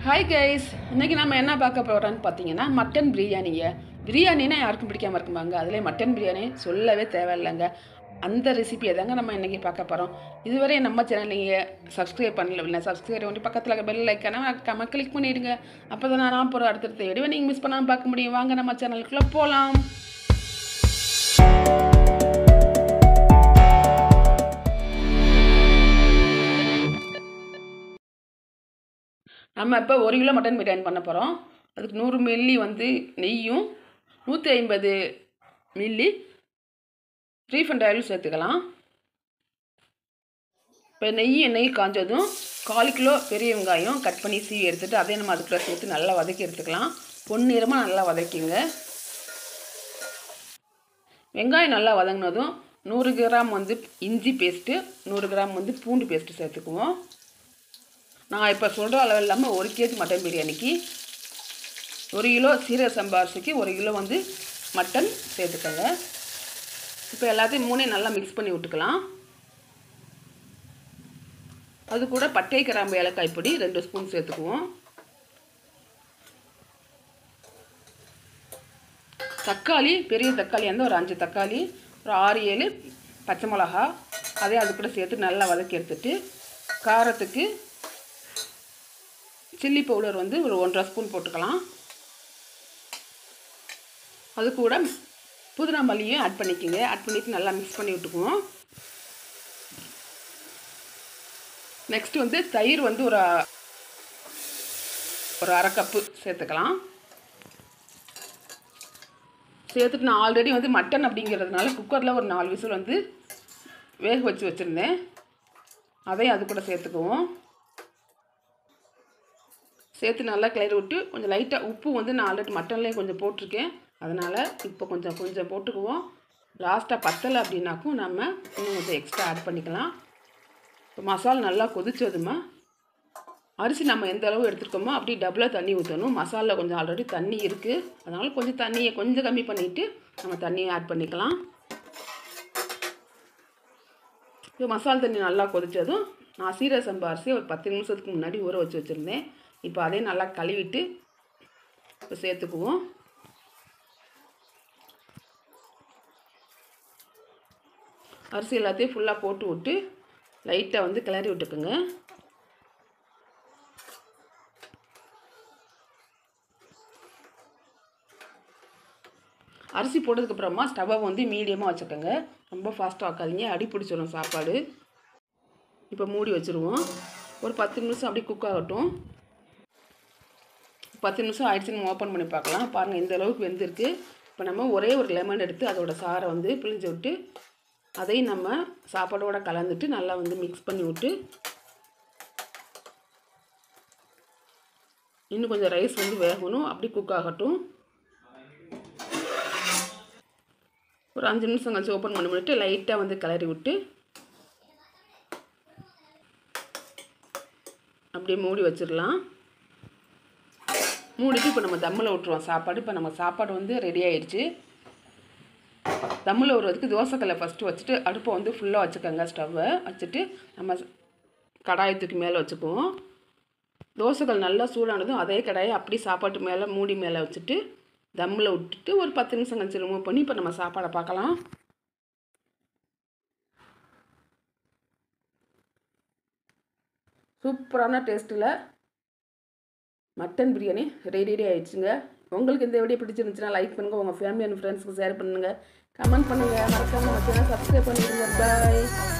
Hi guys, இன்றைக்கி நம்ம என்ன பார்க்க போகிறோன்னு பார்த்தீங்கன்னா மட்டன் பிரியாணிங்க. பிரியாணினா யாருக்கும் பிடிக்காமல் இருக்குமாங்க. அதிலே மட்டன் பிரியாணி சொல்லவே தேவையில்லைங்க. அந்த ரெசிபியை தாங்க நம்ம இன்றைக்கி பார்க்க போகிறோம். இதுவரை நம்ம சேனல் நீங்கள் சப்ஸ்கிரைப் பண்ணல இல்லை, சப்ஸ்கிரைப் பண்ணி பக்கத்தில் இருக்க பெல் ஐக்கான மறக்காம கிளிக் பண்ணிவிடுங்க. அப்போ தான் நான் போகிற அடுத்தடுத்த வீடியோ நீங்கள் மிஸ் பண்ணாமல் பார்க்க முடியும். வாங்க நம்ம சேனலுக்குள்ளே போகலாம். நம்ம இப்போ 1 கிலோ மட்டன் பிரியாணி பண்ண போகிறோம். அதுக்கு 100 மில்லி நெய்யும் 150 மில்லி ரீஃபண்ட் ஆயிலும் சேர்த்துக்கலாம். இப்போ எண்ணெய் காஞ்சதும் 1/4 கிலோ பெரிய வெங்காயம் கட் பண்ணி சீவி எடுத்துகிட்டு அதே நம்ம அதுக்குள்ளே சேர்த்து நல்லா வதக்கி எடுத்துக்கலாம். பொன்னிறமாக நல்லா வதக்கிங்க. வெங்காயம் நல்லா வதங்கினதும் 100 கிராம் இஞ்சி பேஸ்ட்டு, 100 கிராம் பூண்டு பேஸ்ட்டு சேர்த்துக்குவோம். நான் இப்போ சொல்கிற அளவு இல்லாமல் 1 கேஜி மட்டன் பிரியாணிக்கு 1 கிலோ சீரக சம்பா அரிசிக்கு 1 கிலோ மட்டன் சேர்த்துக்கோங்க. இப்போ எல்லாத்தையும் மூணையும் நல்லா மிக்ஸ் பண்ணி விட்டுக்கலாம். அது கூட பட்டை கிராம்பு ஏலக்காய் பொடி 2 ஸ்பூன் சேர்த்துக்குவோம். தக்காளி, பெரிய தக்காளி ஒரு 5 தக்காளி, ஒரு 6-7 பச்சை மிளகா அதே அது கூட சேர்த்து நல்லா வதக்கி எடுத்துட்டு காரத்துக்கு சில்லி பவுடர் ஒரு 1.5 ஸ்பூன் போட்டுக்கலாம். அது கூட புதினா மல்லியும் ஆட் பண்ணிக்கோங்க. ஆட் பண்ணிவிட்டு நல்லா மிக்ஸ் பண்ணி விட்டுக்குவோம். நெக்ஸ்ட் தயிர் ஒரு 1/2 கப்பு சேர்த்துக்கலாம். சேர்த்துட்டு நான் ஆல்ரெடி மட்டன் அப்படிங்கிறதுனால குக்கரில் ஒரு 4 விசில் வேக வச்சு வச்சுருந்தேன். அதையும் அது கூட சேர்த்துக்குவோம். சேர்த்து நல்லா கிளறி விட்டு கொஞ்சம் லைட்டாக உப்பு நான் ஆல்ரெடி மட்டன்லேயே கொஞ்சம் போட்டிருக்கேன். அதனால் இப்போ கொஞ்சம் போட்டுக்குவோம். லாஸ்ட்டாக பத்தலை அப்படின்னாக்கும் நம்ம இன்னும் கொஞ்சம் எக்ஸ்ட்ரா ஆட் பண்ணிக்கலாம். இப்போ மசாலா நல்லா கொதிச்சதுமா அரிசி நம்ம எந்த அளவு எடுத்துருக்கோமோ அப்படி டபுளாக தண்ணி ஊற்றணும். மசாலா கொஞ்சம் ஆல்ரெடி தண்ணி இருக்குது, அதனால் கொஞ்சம் தண்ணியை கொஞ்சம் கம்மி பண்ணிவிட்டு நம்ம தண்ணியை ஆட் பண்ணிக்கலாம். இப்போ மசாலா தண்ணி நல்லா கொதித்ததும் நான் சீரக சம்பா அரிசி ஒரு 10 நிமிஷத்துக்கு முன்னாடி ஊற வச்சு வச்சுருந்தேன். இப்போ அதையும் நல்லா கழுவிட்டு இப்போ சேர்த்துக்குவோம். அரிசி எல்லாத்தையும் ஃபுல்லாக போட்டு விட்டு லைட்டாக கிளறி விட்டுக்குங்க. அரிசி போட்டதுக்கப்புறமா ஸ்டவ்வை மீடியமாக வச்சுக்கோங்க. ரொம்ப ஃபாஸ்ட்டாக வைக்காதீங்க, அடி பிடிச்சிடும் சாப்பாடு. இப்போ மூடி வச்சுருவோம். ஒரு 10 நிமிஷம் அப்படியே குக் ஆகட்டும். 10 நிமிஷம் ஆயிடுச்சுன்னு ஓப்பன் பண்ணி பார்க்கலாம். பாருங்கள், இந்த அளவுக்கு வெந்திருக்கு. இப்போ நம்ம ஒரே ஒரு லெமன் எடுத்து அதோட சாரை பிழிஞ்சு விட்டு அதையும் நம்ம சாப்பாடோடு கலந்துட்டு நல்லா மிக்ஸ் பண்ணி விட்டு இன்னும் கொஞ்சம் ரைஸ் வேகணும், அப்படி குக் ஆகட்டும். ஒரு 5 நிமிஷம் கழிச்சு ஓப்பன் பண்ணி விட்டு லைட்டாக கிளறி விட்டு அப்படியே மூடி வச்சிடலாம். மூடிட்டு இப்போ நம்ம தம்மில் விட்டுருவோம் சாப்பாடு. இப்போ நம்ம சாப்பாடு ரெடி ஆகிடுச்சு. தம்மில் விடுறதுக்கு தோசைக்கல்லை ஃபஸ்ட்டு வச்சுட்டு அடுப்பை ஃபுல்லாக வச்சுக்கோங்க. ஸ்டவ்வை வச்சுட்டு நம்ம கடாயத்துக்கு மேலே வச்சுக்குவோம். தோசைக்கல் நல்லா சூடானதும் அதே கடாயை அப்படி சாப்பாட்டு மேலே மூடி மேலே வச்சுட்டு தம்மில் விட்டுட்டு ஒரு 10 நிமிஷம் கழிச்சு ரிமூவ் பண்ணி இப்போ நம்ம சாப்பாடை பார்க்கலாம். சூப்பரான டேஸ்ட்டில் மட்டன் பிரியாணி ரெடி ஆகிடுச்சுங்க. உங்களுக்கு இந்த வீடியோ பிடிச்சிருந்துச்சுன்னா லைக் பண்ணுங்கள், உங்கள் ஃபேமிலி அண்ட் ஃப்ரெண்ட்ஸுக்கு ஷேர் பண்ணுங்கள், கமெண்ட் பண்ணுங்கள், மறக்காமல் நம்ம சேனல் சப்ஸ்கிரைப் பண்ணிடுங்க. பாய்.